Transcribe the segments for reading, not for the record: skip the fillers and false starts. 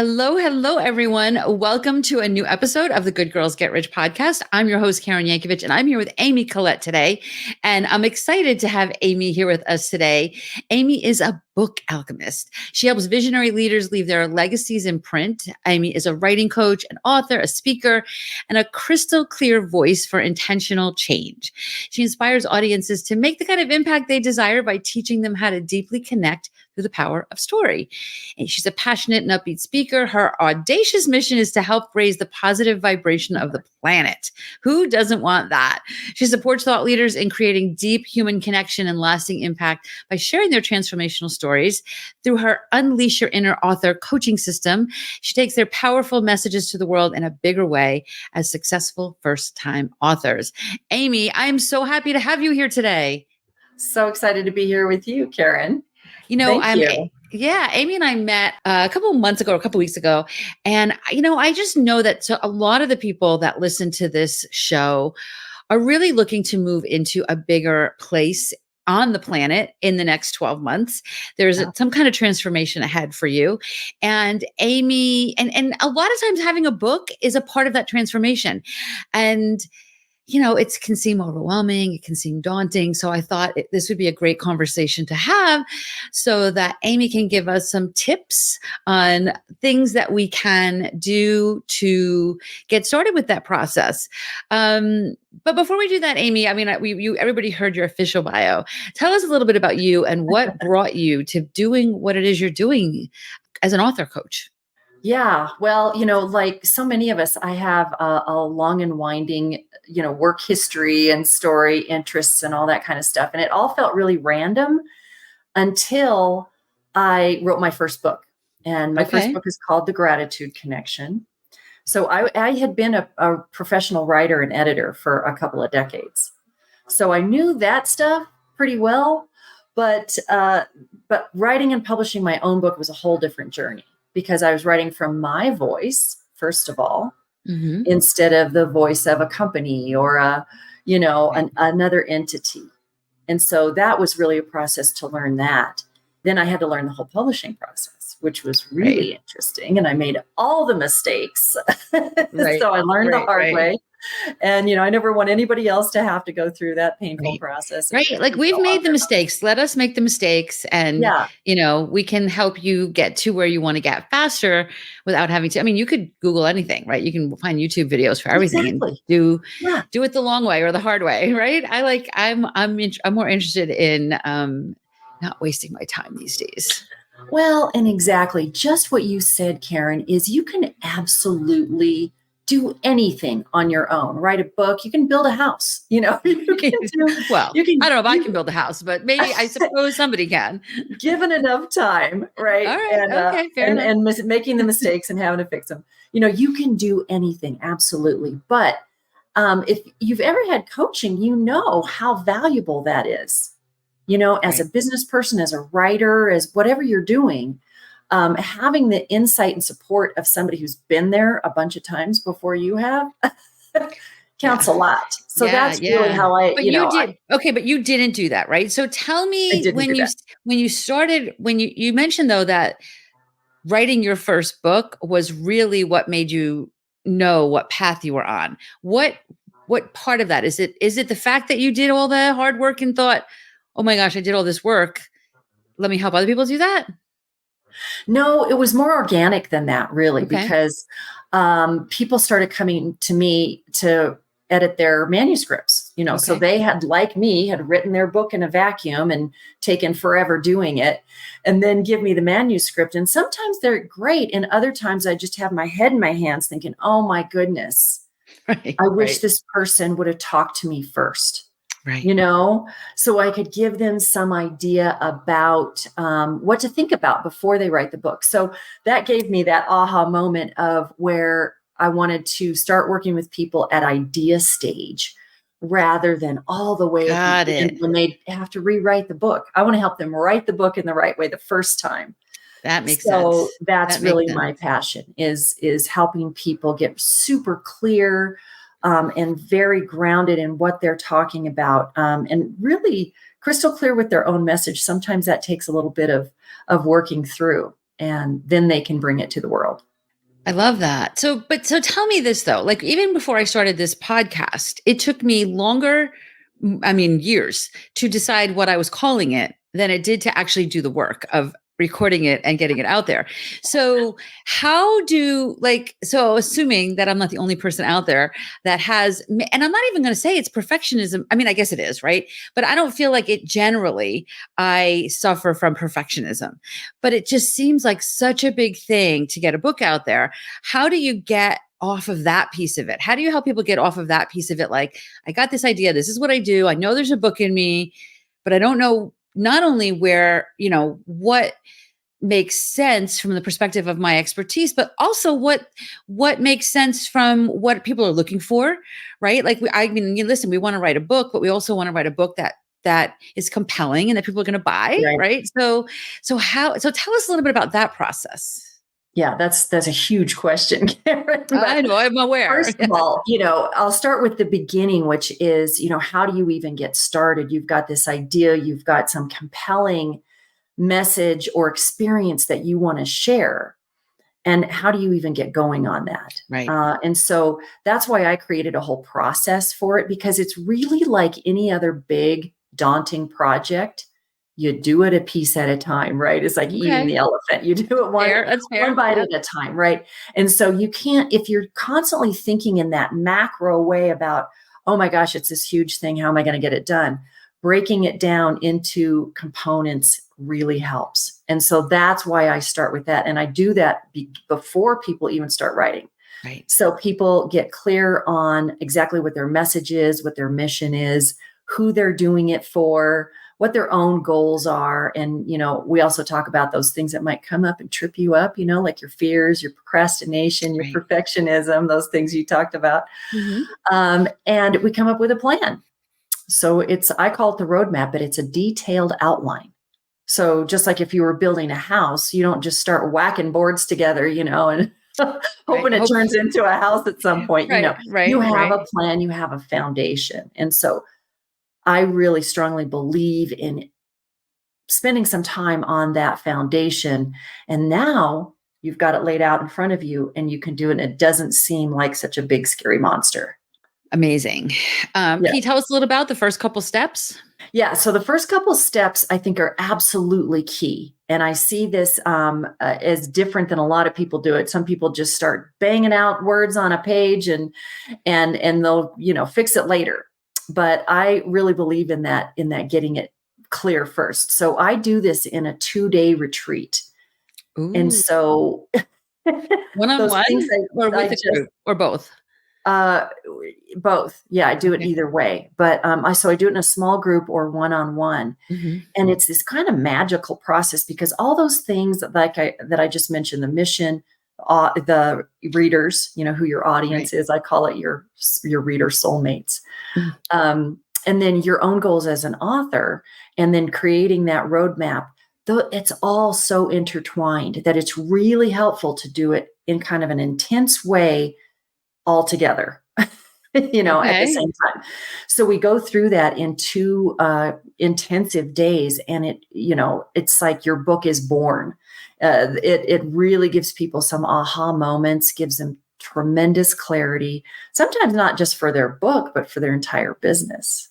Hello, hello, everyone. Welcome to a new episode of the Good Girls Get Rich podcast. I'm your host, Karen Yankovich, and I'm here with Amy Collette today. And I'm excited to have Amy here with us today. Amy is a book alchemist. She helps visionary leaders leave their legacies in print. Amy is a writing coach, an author, a speaker, and a crystal clear voice for intentional change. She inspires audiences to make the kind of impact they desire by teaching them how to deeply connect through the power of story. And she's a passionate and upbeat speaker. Her audacious mission is to help raise the positive vibration of the planet. Who doesn't want that? She supports thought leaders in creating deep human connection and lasting impact by sharing their transformational stories. Through her Unleash Your Inner Author coaching system, she takes their powerful messages to the world in a bigger way as successful first-time authors. Amy, I'm so happy to have you here today. So excited to be here with you, Karen. Thank you. Yeah, Amy and I met a couple weeks ago. And, I just know that a lot of the people that listen to this show are really looking to move into a bigger place on the planet in the next 12 months. There's some kind of transformation ahead for you. And Amy, and a lot of times having a book is a part of that transformation. And it can seem overwhelming. It can seem daunting. So I thought this would be a great conversation to have so that Amy can give us some tips on things that we can do to get started with that process. But before we do that, Amy, everybody heard your official bio. Tell us a little bit about you and what brought you to doing what it is you're doing as an author coach. Yeah, well, like so many of us, I have a long and winding, work history and story interests and all that kind of stuff. And it all felt really random until I wrote my first book. And my first book is called The Gratitude Connection. So I had been a professional writer and editor for a couple of decades. So I knew that stuff pretty well, but writing and publishing my own book was a whole different journey, because I was writing from my voice, first of all, instead of the voice of a company or another entity. And so that was really a process to learn that. Then I had to learn the whole publishing process, which was really interesting. And I made all the mistakes. So I learned the hard way. And, I never want anybody else to have to go through that painful process. Right. Like we've made the mistakes. Let us make the mistakes. And, we can help you get to where you want to get faster without having to. You could Google anything, right? You can find YouTube videos for everything and do it the long way or the hard way. Right. I'm more interested in not wasting my time these days. Well, and exactly just what you said, Karen, is you can absolutely do anything on your own. Write a book. You can build a house. I don't know if I can build a house, but maybe I suppose somebody can. Given enough time, right? All right. And making the mistakes and having to fix them. You can do anything, absolutely. But if you've ever had coaching, you know how valuable that is. As a business person, as a writer, as whatever you're doing. Having the insight and support of somebody who's been there a bunch of times before you have counts a lot. So that's really how but you didn't do that, right? So tell me when you started, you mentioned though that writing your first book was really what made you know what path you were on. What part of that is it? Is it the fact that you did all the hard work and thought, oh my gosh, I did all this work. Let me help other people do that? No, it was more organic than that, really, because people started coming to me to edit their manuscripts, so they had, like me, had written their book in a vacuum and taken forever doing it and then give me the manuscript. And sometimes they're great. And other times I just have my head in my hands thinking, oh my goodness, I wish this person would have talked to me first. Right. So I could give them some idea about what to think about before they write the book. So that gave me that aha moment of where I wanted to start working with people at idea stage rather than all the way when they have to rewrite the book. I want to help them write the book in the right way the first time. That makes sense. So that's really my passion is helping people get super clear and very grounded in what they're talking about, and really crystal clear with their own message. Sometimes that takes a little bit of working through, and then they can bring it to the world. I love that. So tell me this though, like even before I started this podcast, it took me longer, I mean, years to decide what I was calling it than it did to actually do the work of recording it and getting it out there. So how do like, so assuming that I'm not the only person out there that has, and I'm not even going to say it's perfectionism. I mean, I guess it is, right? But I don't feel like it generally, I suffer from perfectionism, but it just seems like such a big thing to get a book out there. How do you get off of that piece of it? How do you help people get off of that piece of it? Like, I got this idea. This is what I do. I know there's a book in me, but I don't know not only where, what makes sense from the perspective of my expertise, but also what makes sense from what people are looking for, right? Like, I mean, listen, we want to write a book, but we also want to write a book that is compelling and that people are going to buy, Right. right? So tell us a little bit about that process. Yeah, that's a huge question, Karen. I But know, I'm aware. first of all, I'll start with the beginning, which is, how do you even get started? You've got this idea, you've got some compelling message or experience that you want to share. And how do you even get going on that? Right. And so that's why I created a whole process for it, because it's really like any other big, daunting project. You do it a piece at a time, right? It's like eating Okay. the elephant. You do it one, Fair. That's one fair. bite Yep. at a time, right? And so you can't, if you're constantly thinking in that macro way about, oh my gosh, it's this huge thing. How am I going to get it done? Breaking it down into components really helps. And so that's why I start with that. And I do that before people even start writing. Right. So people get clear on exactly what their message is, what their mission is, who they're doing it for, what their own goals are. And, we also talk about those things that might come up and trip you up, like your fears, your procrastination, your Right. perfectionism, those things you talked about. Mm-hmm. And we come up with a plan. So I call it the roadmap, but it's a detailed outline. So just like if you were building a house, you don't just start whacking boards together, and Right. hoping it turns into a house at some point. Right. You Right. have Right. a plan, you have a foundation. And so I really strongly believe in spending some time on that foundation. And now you've got it laid out in front of you and you can do it. And it doesn't seem like such a big, scary monster. Amazing. Yeah. Can you tell us a little about the first couple steps? Yeah. So the first couple steps I think are absolutely key. And I see this as different than a lot of people do it. Some people just start banging out words on a page and they'll, fix it later. But I really believe in that getting it clear first. So I do this in a 2-day retreat. And Ooh, so one on those one things or I with a just group or both? uh, both. Yeah, I do it Okay. either way. But I do it in a small group or one-on-one. Hmm. And it's this kind of magical process because all those things that I just mentioned, the mission, the readers, who your Right. audience is, I call it your reader soulmates. Mhm. And then your own goals as an author, and then creating that roadmap. Though it's all so intertwined that it's really helpful to do it in kind of an intense way all together, at the Okay. same time. So we go through that in 2 intensive days, and it's like your book is born. It really gives people some aha moments, gives them tremendous clarity, sometimes not just for their book, but for their entire business.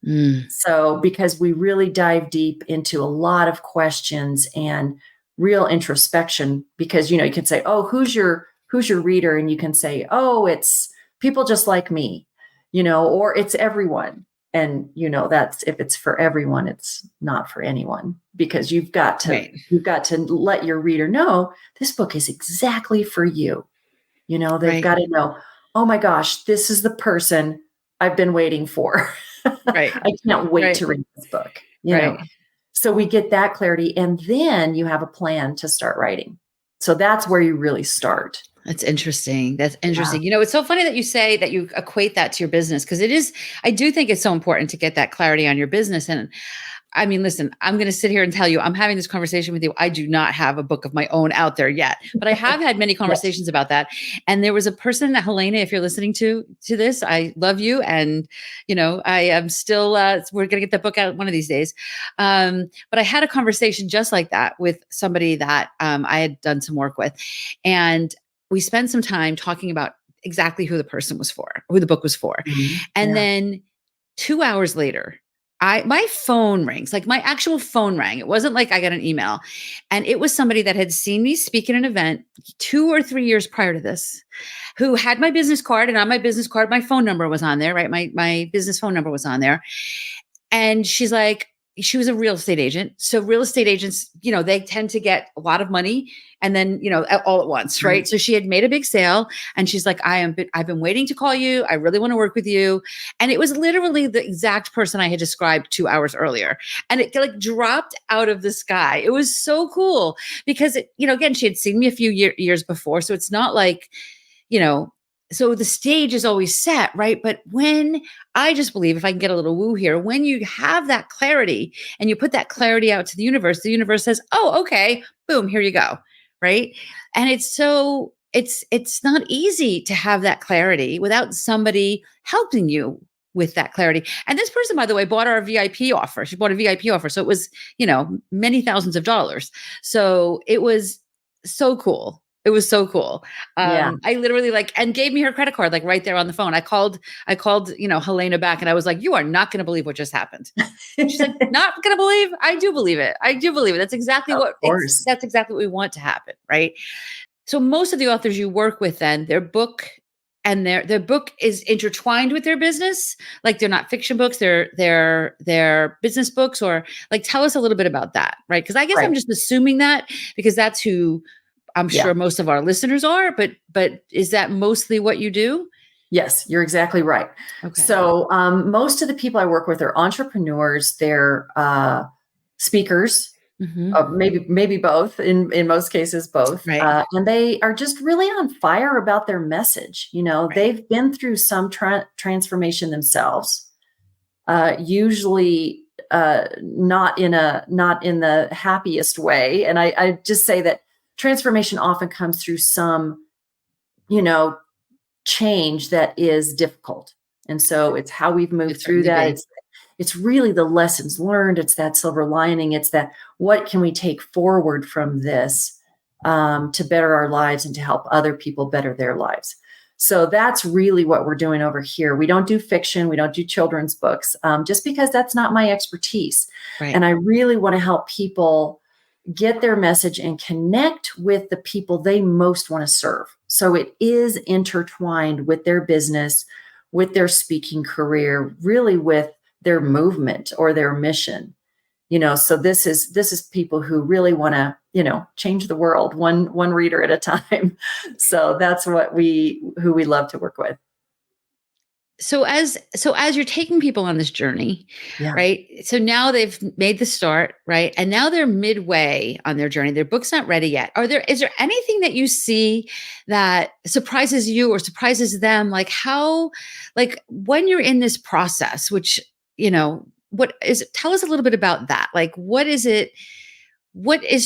Mm, So, because we really dive deep into a lot of questions and real introspection, because you can say, "Oh, who's your reader?" and you can say, "Oh, it's people just like me," or it's everyone. And that's if it's for everyone, it's not for anyone, because right. you've got to let your reader know this book is exactly for you. They've Right. got to know, "Oh my gosh, this is the person I've been waiting for." Right. I can't wait Right. to read this book, Right. So we get that clarity, and then you have a plan to start writing. So that's where you really start. That's interesting. That's Yeah. interesting. It's so funny that you say that you equate that to your business because it is, I do think it's so important to get that clarity on your business. And I mean, listen, I'm going to sit here and tell you, I'm having this conversation with you. I do not have a book of my own out there yet, but I have had many Yes. conversations about that. And there was a person, Helena, if you're listening to this, I love you, and I am still. We're going to get the book out one of these days. But I had a conversation just like that with somebody that I had done some work with, and we spent some time talking about exactly who the person was for, who the book was for. Mhm. And Yeah. then 2 hours later, my phone rings, like my actual phone rang. It wasn't like I got an email. And it was somebody that had seen me speak at an event 2 or 3 years prior to this, who had my business card. And on my business card, my phone number was on there, right? My business phone number was on there. And she's like, she was a real estate agent. So real estate agents, they tend to get a lot of money and then, all at once, right? Right. So she had made a big sale and she's like, I've been waiting to call you. I really want to work with you. And it was literally the exact person I had described 2 hours earlier. And it like dropped out of the sky. It was so cool because again, she had seen me a few years before. So it's not like, you know, so the stage is always set, right? But when I just believe, if I can get a little woo here, when you have that clarity and you put that clarity out to the universe says, oh, okay, boom, here you go. Right. And it's not easy to have that clarity without somebody helping you with that clarity. And this person, by the way, bought our VIP offer. She bought a VIP offer. So it was, many thousands of dollars. So it was so cool. It was so cool. Yeah. I literally and gave me her credit card, like right there on the phone. I called, Helena back and I was like, you are not going to believe what just happened. She's like, not going to believe. I do believe it. I do believe it. That's exactly Of course. that's exactly what we want to happen. Right. So most of the authors you work with, then their book and their book is intertwined with their business. Like they're not fiction books, they're business books, or like, tell us a little bit about that. Right. Cause I guess Right. I'm just assuming that because that's who I'm Yeah. sure most of our listeners are, but is that mostly what you do? Yes, you're exactly right. Okay. So most of the people I work with are entrepreneurs. They're speakers, maybe both. In most cases, both. Right. And they are just really on fire about their message. Right. They've been through some transformation themselves. Usually not in the happiest way. And I just say that transformation often comes through some, change that is difficult. And so it's how we've moved It through certainly that. be. It's really the lessons learned. It's that silver lining. It's that what can we take forward from this to better our lives and to help other people better their lives. So that's really what we're doing over here. We don't do fiction. We don't do children's books just because that's not my expertise. Right. And I really want to help people get their message and connect with the people they most want to serve. So it is intertwined with their business, with their speaking career, really with their movement or their mission. So this is people who really want to, change the world one reader at a time. So that's who we love to work with. So as you're taking people on this journey, Yeah. right? So now they've made the start, right? And now they're midway on their journey. Their book's not ready yet. Is there anything that you see that surprises you or surprises them? Like when you're in this process, which, tell us a little bit about that. Like, what is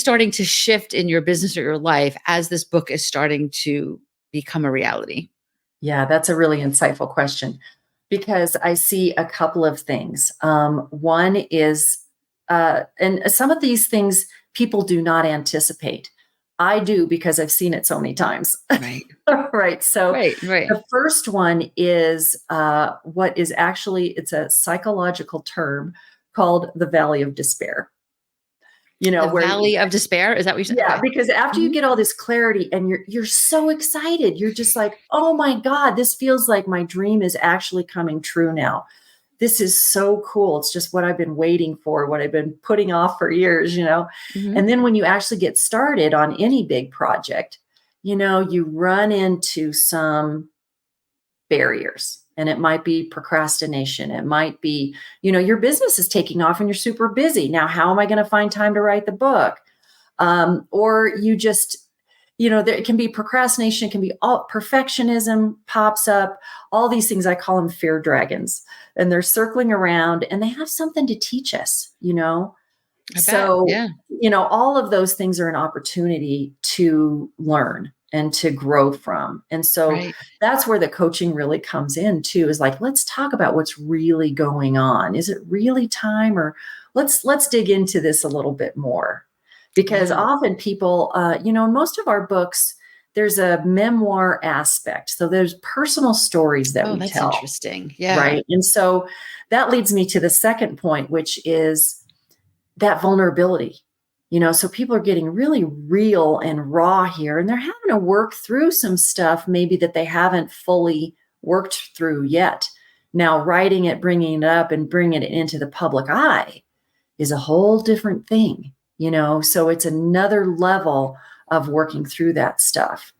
starting to shift in your business or your life as this book is starting to become a reality? Yeah, that's a really insightful question because I see a couple of things. One is, and some of these things people do not anticipate. I do because I've seen it so many times. Right. Right. So Right. the first one is what is actually, it's a psychological term called the Valley of Despair. The Valley of Despair, is that what you said? Yeah, Okay. because after you get all this clarity and you're so excited, you're just like, oh my God, this feels like my dream is actually coming true now. This is so cool. It's just what I've been waiting for, what I've been putting off for years, And then when you actually get started on any big project, you run into some barriers. And it might be procrastination. It might be, your business is taking off and you're super busy. Now, how am I going to find time to write the book? Or you just, there can be procrastination, it can be all perfectionism pops up, all these things. I call them fear dragons, and they're circling around and they have something to teach us, So, yeah. All of those things are an opportunity to learn and to grow from. And so Right. that's where the coaching really comes in too, is like, let's talk about what's really going on. Is it really time? Or let's dig into this a little bit more. Because Yeah. often people, in most of our books, there's a memoir aspect. So there's personal stories that Oh, we that's tell, interesting. Yeah. right? And so that leads me to the second point, which is that vulnerability. So people are getting really real and raw here, and they're having to work through some stuff maybe that they haven't fully worked through yet. Now, writing it, bringing it up, and bringing it into the public eye is a whole different thing, so it's another level of working through that stuff.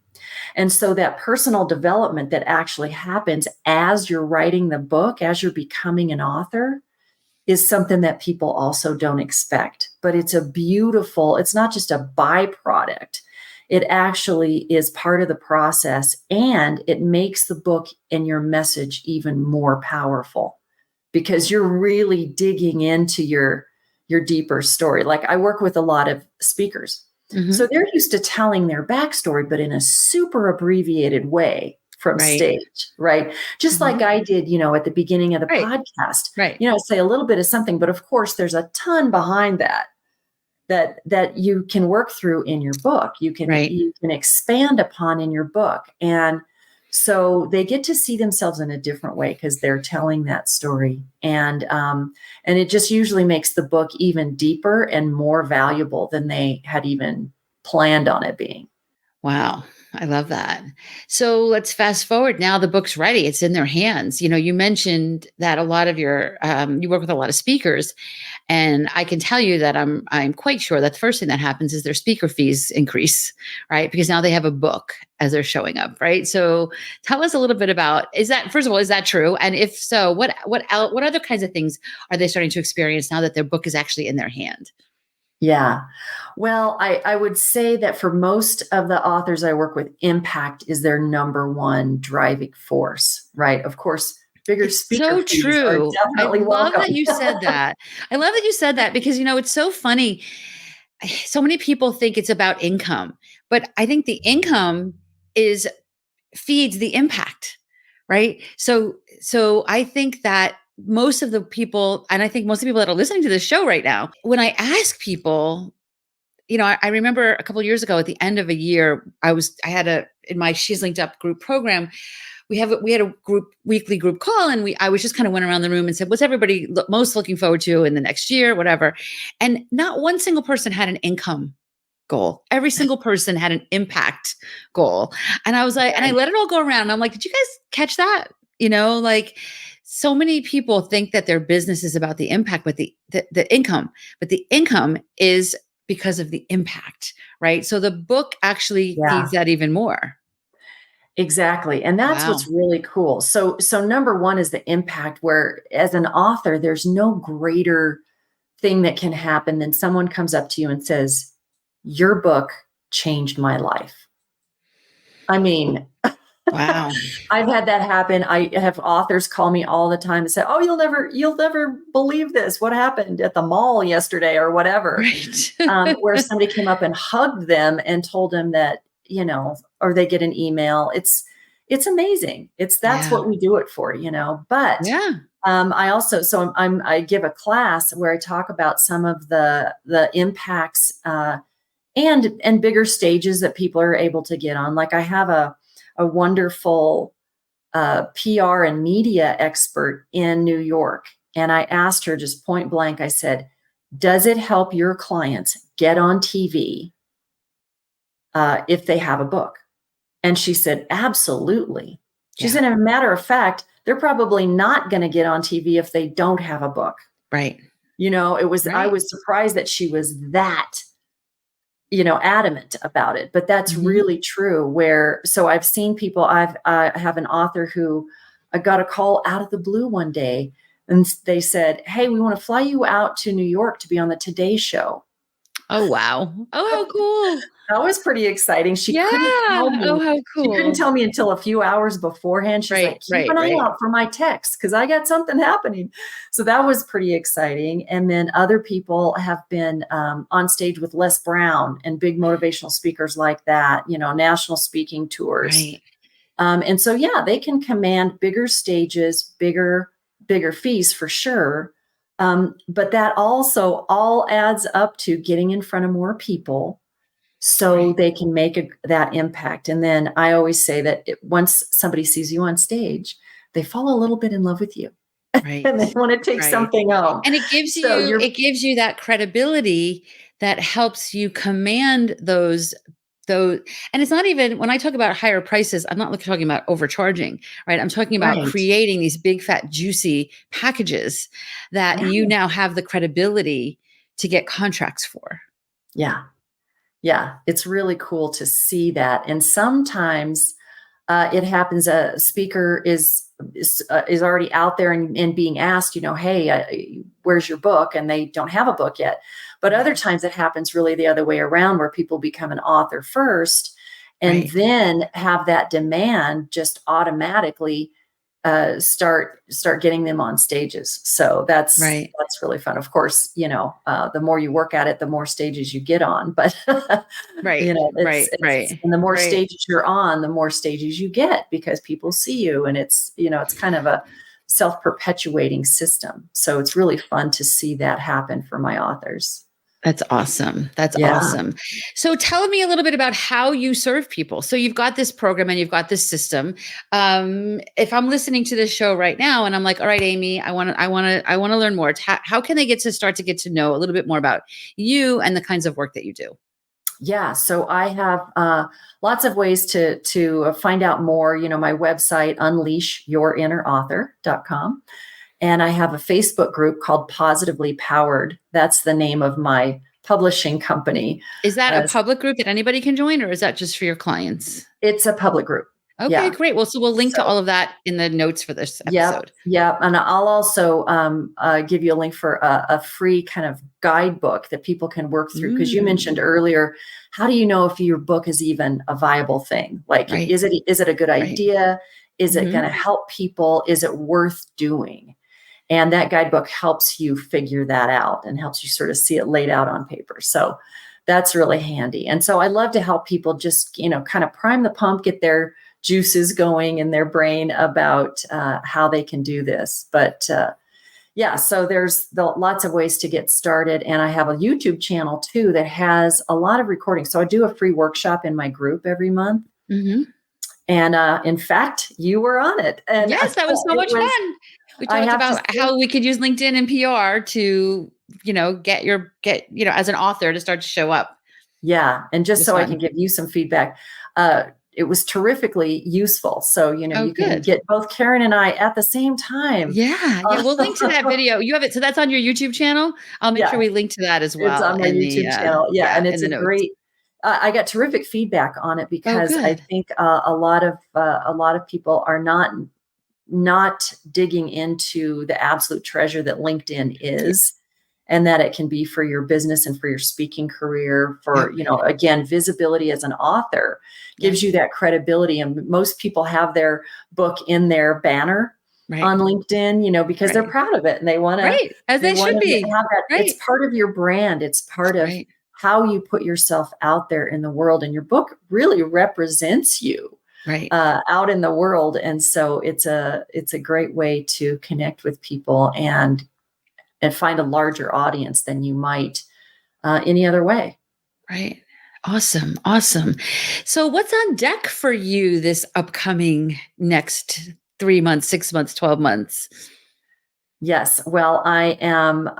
And so that personal development that actually happens as you're writing the book, as you're becoming an author, is something that people also don't expect. But it's it's not just a byproduct. It actually is part of the process, and it makes the book and your message even more powerful because you're really digging into your deeper story. Like, I work with a lot of speakers. Mm-hmm. So they're used to telling their backstory, but in a super abbreviated way from stage, right? Just like I did, at the beginning of the podcast, right? Say a little bit of something, but of course there's a ton behind that you can work through in your book. You can expand upon in your book. And so they get to see themselves in a different way because they're telling that story. And it just usually makes the book even deeper and more valuable than they had even planned on it being. Wow. I love that. So let's fast forward. Now the book's ready. It's in their hands. You mentioned that a lot of you work with a lot of speakers, and I can tell you that I'm quite sure that the first thing that happens is their speaker fees increase, right? Because now they have a book as they're showing up, right? So tell us a little bit about, first of all, is that true? And if so, what other kinds of things are they starting to experience now that their book is actually in their hand? Yeah. Well, I would say that for most of the authors I work with, impact is their number one driving force, right? Of course, bigger speaker so fees true. are definitely welcome. That you said that. I love that you said that because, it's so funny. So many people think it's about income, but I think the income feeds the impact, right? So I think that most of the people, and I think most of the people that are listening to this show right now, when I ask people, I remember a couple of years ago at the end of a year, in my She's Linked Up group program, we had a weekly group call, and I was just kind of went around the room and said, what's everybody most looking forward to in the next year, whatever. And not one single person had an income goal. Every single person had an impact goal. And I was like, and I let it all go around. And I'm like, did you guys catch that? So many people think that their business is about the impact, but the income, but the income is because of the impact, right? So the book actually feeds that even more. Exactly. And that's what's really cool. So number one is the impact, where as an author, there's no greater thing that can happen than someone comes up to you and says, your book changed my life. I mean, wow. I've had that happen. I have authors call me all the time and say, oh, you'll never believe this. What happened at the mall yesterday or whatever, where somebody came up and hugged them and told them that, or they get an email. It's amazing. That's what we do it for, but I also, I give a class where I talk about some of the impacts, and bigger stages that people are able to get on. Like, I have a wonderful PR and media expert in New York. And I asked her just point blank, I said, does it help your clients get on TV if they have a book? And she said, absolutely. She said, as a matter of fact, they're probably not going to get on TV if they don't have a book. Right. I was surprised that she was that, adamant about it, but that's really true. So I've seen people, I have an author who I got a call out of the blue one day, and they said, hey, we want to fly you out to New York to be on the Today Show. Oh, wow. Oh, how cool. That was pretty exciting. She couldn't tell me. Oh, how cool. She couldn't tell me until a few hours beforehand. She's like, keep an eye out for my text because I got something happening. So that was pretty exciting. And then other people have been on stage with Les Brown and big motivational speakers like that, national speaking tours. Right. And so, they can command bigger stages, bigger fees for sure. But that also all adds up to getting in front of more people so they can make that impact. And then I always say that once somebody sees you on stage, they fall a little bit in love with you Right. and they want to take Right. something home. And it gives So you you're it gives you that credibility that helps you command those. And it's not even, when I talk about higher prices, I'm not talking about overcharging, right? I'm talking about right. creating these big fat juicy packages that Yeah. you now have the credibility to get contracts for. Yeah. Yeah. It's really cool to see that. And sometimes it happens, a speaker is already out there and being asked, hey, where's your book? And they don't have a book yet. But other times it happens really the other way around, where people become an author first and Right. then have that demand just automatically start getting them on stages. So that's Right. really fun. Of course, the more you work at it, the more stages you get on. But Right. it's Right. Right. and the more Right. stages you're on, the more stages you get, because people see you, and it's kind of a self-perpetuating system. So it's really fun to see that happen for my authors. That's awesome. That's Yeah. awesome. So tell me a little bit about how you serve people. So you've got this program and you've got this system. If I'm listening to this show right now and I'm like, all right, Amy, I want to learn more. How can they get to know a little bit more about you and the kinds of work that you do? Yeah, so I have lots of ways to find out more. My website, unleashyourinnerauthor.com. And I have a Facebook group called Positively Powered. That's the name of my publishing company. Is that a public group that anybody can join, or is that just for your clients? It's a public group. Okay, Yeah. great. Well, so we'll link to So, all of that in the notes for this yep. episode. Yep. And I'll also give you a link for a free kind of guidebook that people can work through. Because you mentioned earlier, how do you know if your book is even a viable thing? Like, Right. is it a good Right. idea? Is it going to help people? Is it worth doing? And that guidebook helps you figure that out and helps you sort of see it laid out on paper. So that's really handy. And so I love to help people just, kind of prime the pump, get their juices going in their brain about how they can do this. But yeah, so there's lots of ways to get started. And I have a YouTube channel too that has a lot of recordings. So I do a free workshop in my group every month. Mm-hmm. And in fact, you were on it. And Yes, that was so much fun. We talked about how we could use LinkedIn and PR to, get as an author to start to show up. Yeah. And just so I can give you some feedback, it was terrifically useful. So, you can get both Karen and I at the same time. Yeah. Yeah. We'll link to that video. You have it. So that's on your YouTube channel. I'll make sure we link to that as well. It's on my YouTube channel. Yeah. And it's a great, I got terrific feedback on it because I think a lot of people are not digging into the absolute treasure that LinkedIn is, and that it can be for your business and for your speaking career, for, again, visibility as an author gives you that credibility. And most people have their book in their banner on LinkedIn, because they're proud of it and they want to, as they should be. Have that. It's part of your brand. It's part of how you put yourself out there in the world. And your book really represents you. Out in the world. And so it's a great way to connect with people and find a larger audience than you might any other way. Right. Awesome. Awesome. So what's on deck for you this upcoming next 3 months, 6 months, 12 months? Yes. Well, I am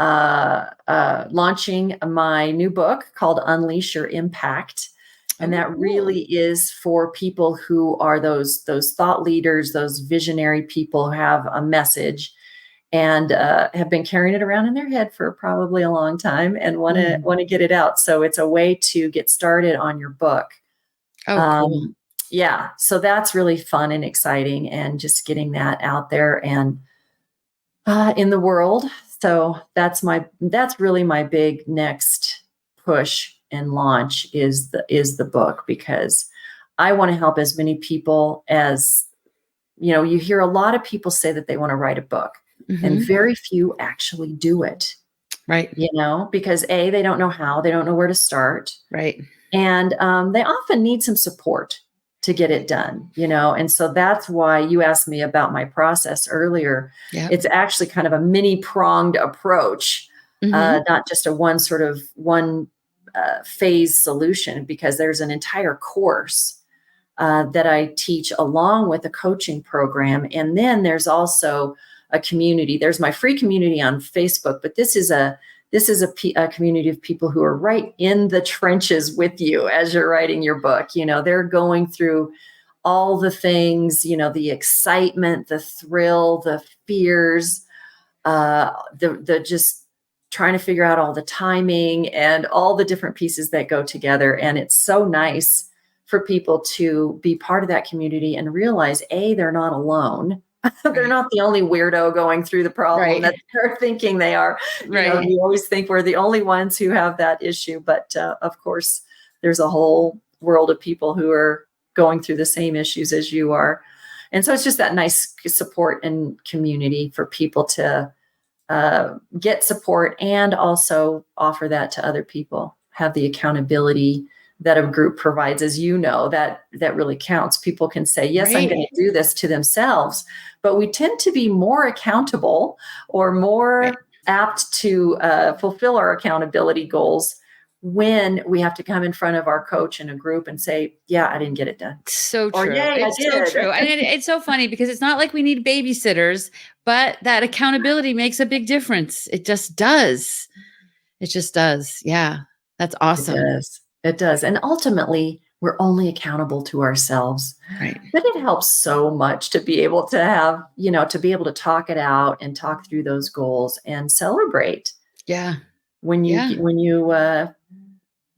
launching my new book called Unleash Your Impact. And that really is for people who are those thought leaders, those visionary people who have a message and have been carrying it around in their head for probably a long time and want to get it out. So it's a way to get started on your book. Cool. Yeah. So that's really fun and exciting, and just getting that out there and in the world. So that's really my big next push and launch is the book, because I want to help as many people as, you hear a lot of people say that they want to write a book, and very few actually do it. Right. Because they don't know how, they don't know where to start. Right. And they often need some support to get it done, and so that's why you asked me about my process earlier. It's actually kind of a mini pronged approach, not just one phase solution, because there's an entire course that I teach along with a coaching program. And then there's also a community. There's my free community on Facebook, but this is a community of people who are right in the trenches with you as you're writing your book. They're going through all the things, the excitement, the thrill, the fears, the just trying to figure out all the timing and all the different pieces that go together. And it's so nice for people to be part of that community and realize, they're not alone. They're not the only weirdo going through the problem that they're thinking they are. We always think we're the only ones who have that issue. But of course, there's a whole world of people who are going through the same issues as you are. And so it's just that nice support and community for people to get support and also offer that to other people, have the accountability that a group provides, as that really counts. People can say, yes, I'm going to do this to themselves, but we tend to be more accountable or more apt to fulfill our accountability goals when we have to come in front of our coach in a group and say, yeah, I didn't get it done. So true. Or, yay, it's so true. And it's so funny because it's not like we need babysitters, but that accountability makes a big difference. It just does. It just does. Yeah. That's awesome. It does. And ultimately, we're only accountable to ourselves. Right. But it helps so much to be able to have, to be able to talk it out and talk through those goals and celebrate. Yeah. When you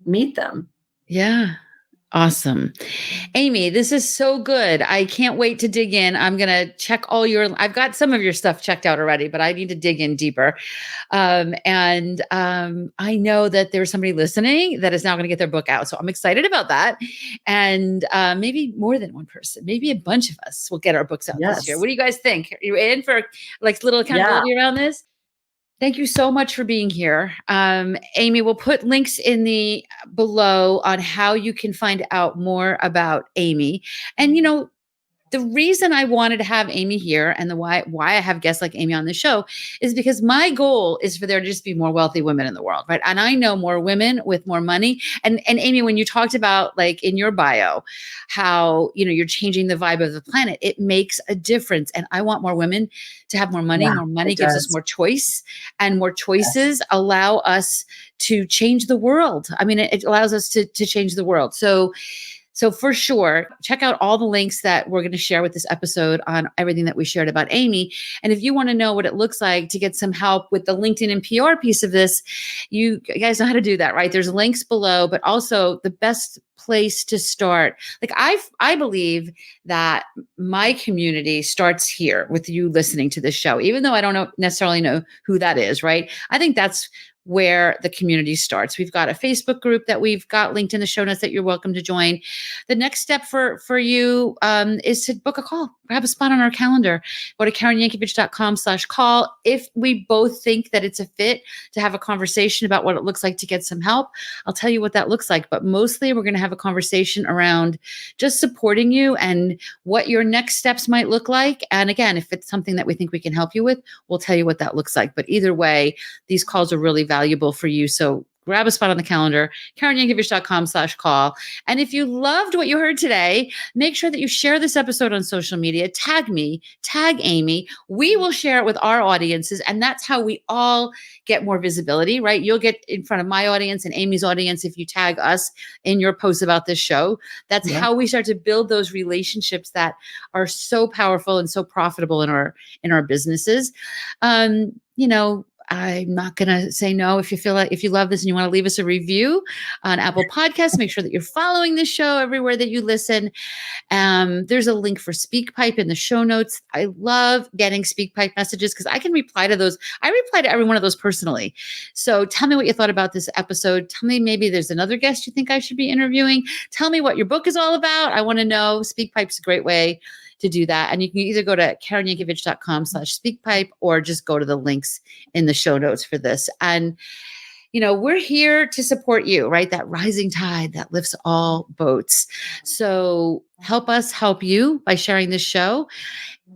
meet them. Yeah. Awesome. Amy, this is so good. I can't wait to dig in. I'm going to check I've got some of your stuff checked out already, but I need to dig in deeper. I know that there's somebody listening that is now going to get their book out. So I'm excited about that. And maybe more than one person, maybe a bunch of us will get our books out this year. What do you guys think? Are you in for little accountability around this? Thank you so much for being here. Amy, we'll put links in the below on how you can find out more about Amy. And, the reason I wanted to have Amy here and why I have guests like Amy on the show is because my goal is for there to just be more wealthy women in the world, right? And I know more women with more money. And Amy, when you talked about in your bio, how, you're changing the vibe of the planet, it makes a difference. And I want more women to have more money. More money gives us more choice, and more choices allow us to change the world. I mean, it allows us to change the world. So for sure, check out all the links that we're going to share with this episode on everything that we shared about Amy. And if you want to know what it looks like to get some help with the LinkedIn and PR piece of this, you guys know how to do that, right? There's links below, but also the best place to start. I believe that my community starts here with you listening to this show, even though I don't necessarily know who that is, right? I think that's where the community starts. We've got a Facebook group that we've got linked in the show notes that you're welcome to join. The next step for you is to book a call, grab a spot on our calendar. Go to KarenYankovich.com/call. If we both think that it's a fit to have a conversation about what it looks like to get some help, I'll tell you what that looks like. But mostly we're going to have a conversation around just supporting you and what your next steps might look like. And again, if it's something that we think we can help you with, we'll tell you what that looks like. But either way, these calls are really valuable for you. So grab a spot on the calendar, KarenYankovich.com/call. And if you loved what you heard today, make sure that you share this episode on social media. Tag me, tag Amy. We will share it with our audiences. And that's how we all get more visibility, right? You'll get in front of my audience and Amy's audience if you tag us in your posts about this show. That's how we start to build those relationships that are so powerful and so profitable in our businesses. I'm not going to say no. If you love this and you want to leave us a review on Apple Podcasts, make sure that you're following this show everywhere that you listen. There's a link for SpeakPipe in the show notes. I love getting SpeakPipe messages because I can reply to those. I reply to every one of those personally. So tell me what you thought about this episode. Tell me maybe there's another guest you think I should be interviewing. Tell me what your book is all about. I want to know. SpeakPipe's a great way to do that. And you can either go to KarenYankovich.com/SpeakPipe or just go to the links in the show notes for this. And, we're here to support you, right? That rising tide that lifts all boats. So help us help you by sharing this show.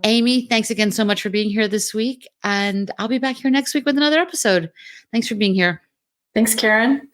Amy, thanks again so much for being here this week. And I'll be back here next week with another episode. Thanks for being here. Thanks, Karen.